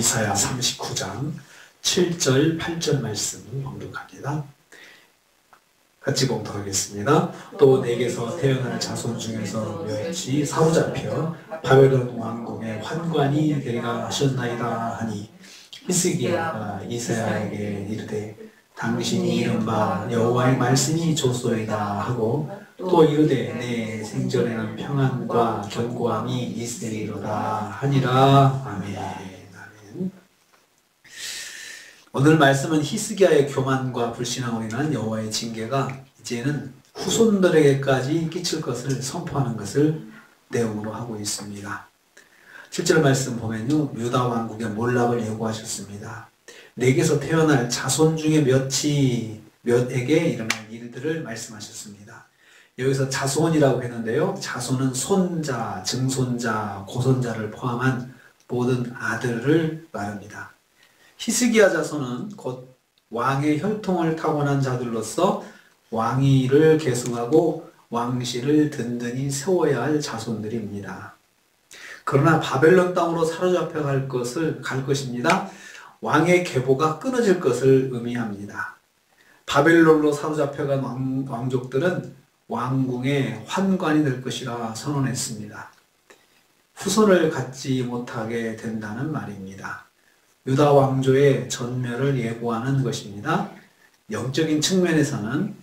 이사야 39장 7절 8절 말씀 봉독합니다. 같이 봉독하겠습니다. 또 내게서 태어날 자손 중에서 몇이 사로잡혀 바벨론 왕궁의 환관이 되리라 하셨나이다 하니 히스기야가 이사야에게 이르되 당신이 이른바 여호와의 말씀이 좋소이다 하고 또 이르되 내 생전에는 평안과 견고함이 있으리로다 하니라. 아멘. 아멘. 오늘 말씀은 히스기야의 교만과 불신앙으로 인한 여호와의 징계가 이제는 후손들에게까지 끼칠 것을 선포하는 것을 내용으로 하고 있습니다. 7절 말씀 보면요, 유다 왕국의 몰락을 예고하셨습니다. 내게서 태어날 자손 중에 몇에게 일어날 일들을 말씀하셨습니다. 여기서 자손이라고 했는데요, 자손은 손자, 증손자, 고손자를 포함한 모든 아들을 말합니다. 히스기야 자손은 곧 왕의 혈통을 타고난 자들로서 왕위를 계승하고 왕실을 든든히 세워야 할 자손들입니다. 그러나 바벨론 땅으로 사로잡혀 갈 것입니다. 왕의 계보가 끊어질 것을 의미합니다. 바벨론으로 사로잡혀간 왕족들은 왕궁의 환관이 될 것이라 선언했습니다. 후손을 갖지 못하게 된다는 말입니다. 유다 왕조의 전멸을 예고하는 것입니다. 영적인 측면에서는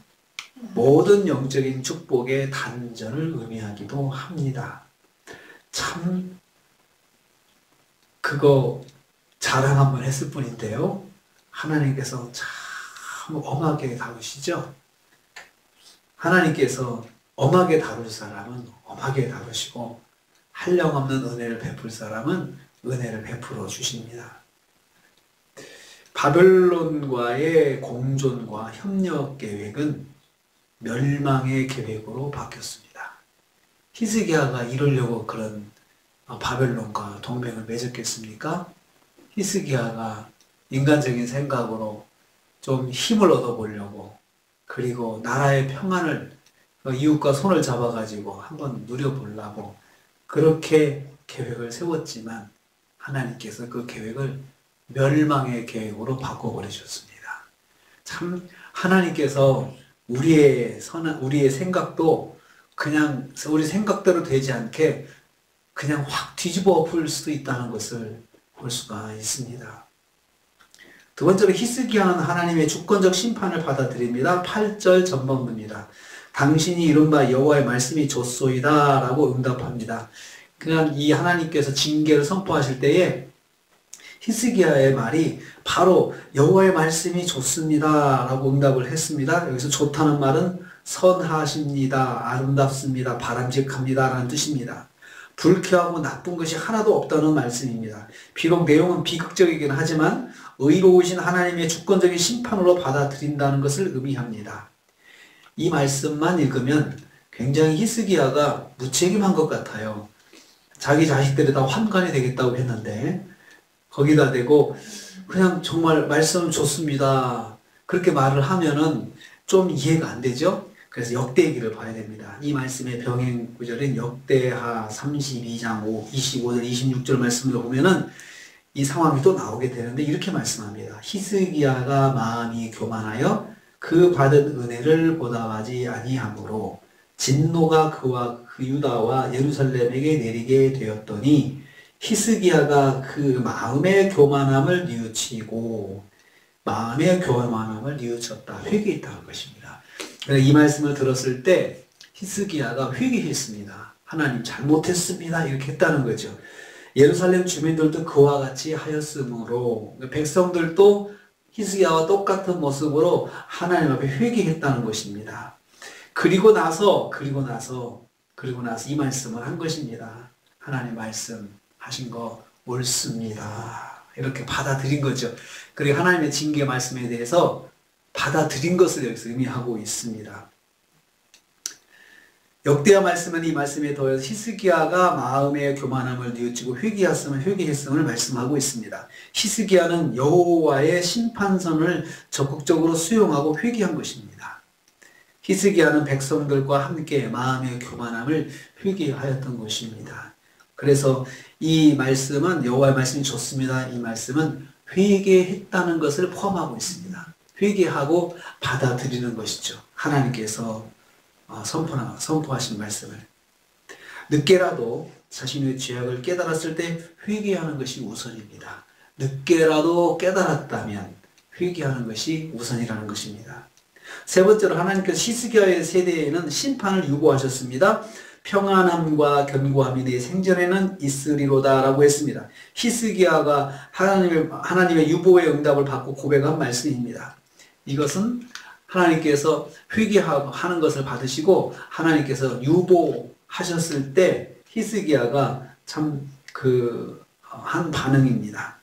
모든 영적인 축복의 단절을 의미하기도 합니다. 참 그거 자랑 한번 했을 뿐인데요, 하나님께서 참 엄하게 다루시죠. 하나님께서 엄하게 다룰 사람은 엄하게 다루시고 한량없는 은혜를 베풀 사람은 은혜를 베풀어 주십니다. 바벨론과의 공존과 협력 계획은 멸망의 계획으로 바뀌었습니다. 히스기야가 이루려고 그런 바벨론과 동맹을 맺었겠습니까? 히스기야가 인간적인 생각으로 좀 힘을 얻어보려고, 그리고 나라의 평안을 이웃과 손을 잡아가지고 한번 누려보려고 그렇게 계획을 세웠지만 하나님께서 그 계획을 멸망의 계획으로 바꿔버리셨습니다. 참 하나님께서 우리의 생각도 그냥 우리 생각대로 되지 않게 그냥 확 뒤집어 엎을 수도 있다는 것을 볼 수가 있습니다. 두 번째로 히스기야는 하나님의 주권적 심판을 받아들입니다. 8절 전반부입니다. 당신이 이른바 여호와의 말씀이 좋소이다 라고 응답합니다. 그냥 이 하나님께서 징계를 선포하실 때에 히스기야의 말이 바로 여호와의 말씀이 좋습니다 라고 응답을 했습니다. 여기서 좋다는 말은 선하십니다, 아름답습니다, 바람직합니다 라는 뜻입니다. 불쾌하고 나쁜 것이 하나도 없다는 말씀입니다. 비록 내용은 비극적이긴 하지만 의로우신 하나님의 주권적인 심판으로 받아들인다는 것을 의미합니다. 이 말씀만 읽으면 굉장히 히스기야가 무책임한 것 같아요. 자기 자식들이 다 환관이 되겠다고 했는데 거기다 대고 그냥 정말 말씀 좋습니다 그렇게 말을 하면은 좀 이해가 안 되죠? 그래서 역대기를 봐야 됩니다. 이 말씀의 병행 구절인 역대하 32장 25절 26절 말씀을 보면은 이 상황이 또 나오게 되는데 이렇게 말씀합니다. 히스기야가 마음이 교만하여 그 받은 은혜를 보답하지 아니하므로 진노가 그와 그 유다와 예루살렘에게 내리게 되었더니 히스기야가 그 마음의 교만함을 뉘우치고 마음의 교만함을 뉘우쳤다, 회개했다는 것입니다. 이 말씀을 들었을 때 히스기야가 회개했습니다. 하나님 잘못했습니다 이렇게 했다는 거죠. 예루살렘 주민들도 그와 같이 하였으므로 백성들도 히스기야와 똑같은 모습으로 하나님 앞에 회개했다는 것입니다. 그리고 나서 이 말씀을 한 것입니다. 하나님 말씀하신 거 옳습니다 이렇게 받아들인 거죠. 그리고 하나님의 징계 말씀에 대해서 받아들인 것을 여기서 의미하고 있습니다. 역대하 말씀은 이 말씀에 더해서 히스기야가 마음의 교만함을 뉘우치고 회개했음을 말씀하고 있습니다. 히스기야는 여호와의 심판선을 적극적으로 수용하고 회개한 것입니다. 히스기야는 백성들과 함께 마음의 교만함을 회개하였던 것입니다. 그래서 이 말씀은 여호와의 말씀이 좋습니다. 이 말씀은 회개했다는 것을 포함하고 있습니다. 회개하고 받아들이는 것이죠. 하나님께서 선포하신 말씀을. 늦게라도 자신의 죄악을 깨달았을 때 회개하는 것이 우선입니다. 늦게라도 깨달았다면 회개하는 것이 우선이라는 것입니다. 세 번째로 하나님께서 히스기야의 세대에는 심판을 유보하셨습니다. 평안함과 견고함이 내 생전에는 있으리로다 라고 했습니다. 히스기야가 하나님의 유보의 응답을 받고 고백한 말씀입니다. 이것은 하나님께서 회개하는 것을 받으시고 하나님께서 유보하셨을 때 히스기야가 참 한 반응입니다.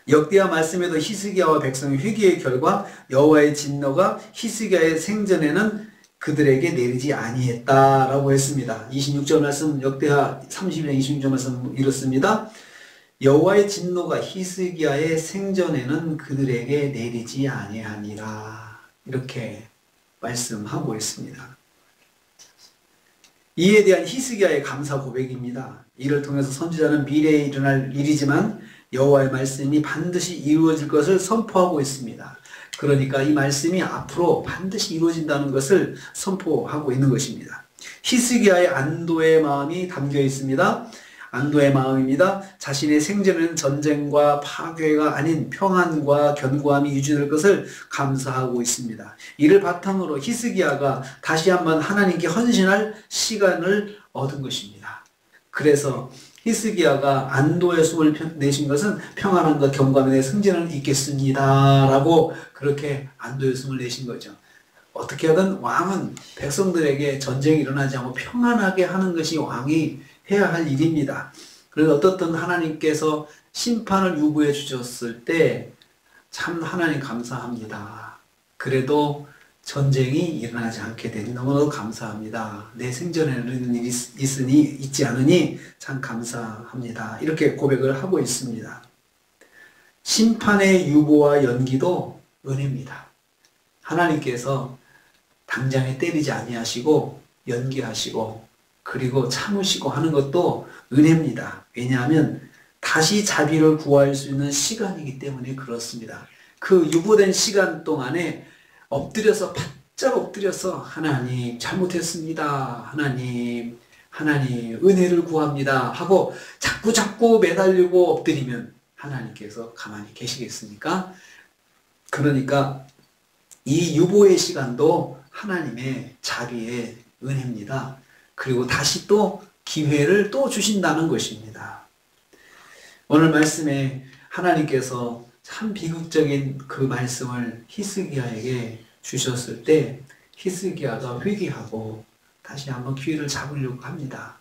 역대하 말씀에도 히스기야와 백성의 회개의 결과 여호와의 진노가 히스기야의 생전에는 그들에게 내리지 아니했다라고 했습니다. 26절 말씀, 역대하 30장 26절 말씀 이렇습니다. 여호와의 진노가 히스기야의 생전에는 그들에게 내리지 아니하니라. 이렇게 말씀하고 있습니다. 이에 대한 히스기야의 감사 고백입니다. 이를 통해서 선지자는 미래에 일어날 일이지만 여호와의 말씀이 반드시 이루어질 것을 선포하고 있습니다. 그러니까 이 말씀이 앞으로 반드시 이루어진다는 것을 선포하고 있는 것입니다. 히스기야의 안도의 마음이 담겨 있습니다. 안도의 마음입니다. 자신의 생전에는 전쟁과 파괴가 아닌 평안과 견고함이 유지될 것을 감사하고 있습니다. 이를 바탕으로 히스기야가 다시 한번 하나님께 헌신할 시간을 얻은 것입니다. 그래서 히스기야가 안도의 숨을 내신 것은 평안함과 견고함에 대해 승진을 있겠습니다 라고 그렇게 안도의 숨을 내신 거죠. 어떻게 하든 왕은 백성들에게 전쟁이 일어나지 않고 평안하게 하는 것이 왕이 해야 할 일입니다. 그래서 어떻든 하나님께서 심판을 유보해 주셨을 때 참 하나님 감사합니다. 그래도 전쟁이 일어나지 않게 되니 너무너무 감사합니다. 내 생전에는 일이 있지 않으니 참 감사합니다. 이렇게 고백을 하고 있습니다. 심판의 유보와 연기도 은혜입니다. 하나님께서 당장에 때리지 아니하시고 연기하시고 그리고 참으시고 하는 것도 은혜입니다. 왜냐하면 다시 자비를 구할 수 있는 시간이기 때문에 그렇습니다. 그 유보된 시간 동안에 엎드려서 바짝 엎드려서 하나님 잘못했습니다. 하나님 은혜를 구합니다. 하고 자꾸 매달리고 엎드리면 하나님께서 가만히 계시겠습니까? 그러니까 이 유보의 시간도 하나님의 자비의 은혜입니다. 그리고 다시 또 기회를 또 주신다는 것입니다. 오늘 말씀에 하나님께서 참 비극적인 그 말씀을 히스기야에게 주셨을 때 히스기야가 회개하고 다시 한번 기회를 잡으려고 합니다.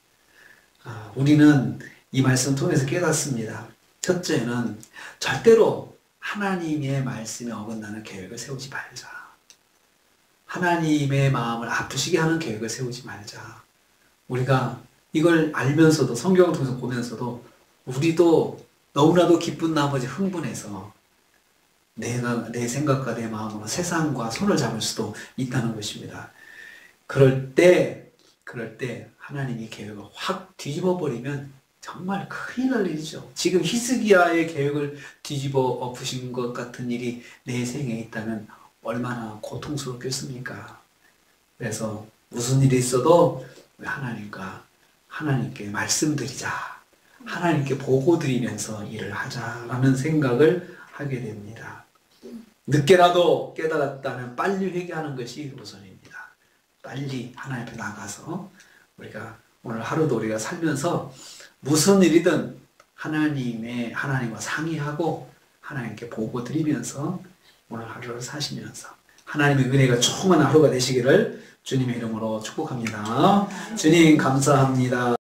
우리는 이 말씀 통해서 깨닫습니다. 첫째는 절대로 하나님의 말씀에 어긋나는 계획을 세우지 말자. 하나님의 마음을 아프시게 하는 계획을 세우지 말자. 우리가 이걸 알면서도 성경을 통해서 보면서도 우리도 너무나도 기쁜 나머지 흥분해서 내 생각과 내 마음으로 세상과 손을 잡을 수도 있다는 것입니다. 그럴 때 하나님이 계획을 확 뒤집어 버리면 정말 큰일 날 일이죠. 지금 히스기야의 계획을 뒤집어 엎으신 것 같은 일이 내 생에 있다면 얼마나 고통스럽겠습니까? 그래서 무슨 일이 있어도 하나님께 말씀드리자. 하나님께 보고 드리면서 일을 하자라는 생각을 하게 됩니다. 늦게라도 깨달았다면 빨리 회개하는 것이 우선입니다. 빨리 하나님 앞에 나가서 우리가 오늘 하루도 우리가 살면서 무슨 일이든 하나님과 상의하고 하나님께 보고 드리면서 오늘 하루를 사시면서 하나님의 은혜가 충만한 하루가 되시기를 주님의 이름으로 축복합니다. 주님 감사합니다.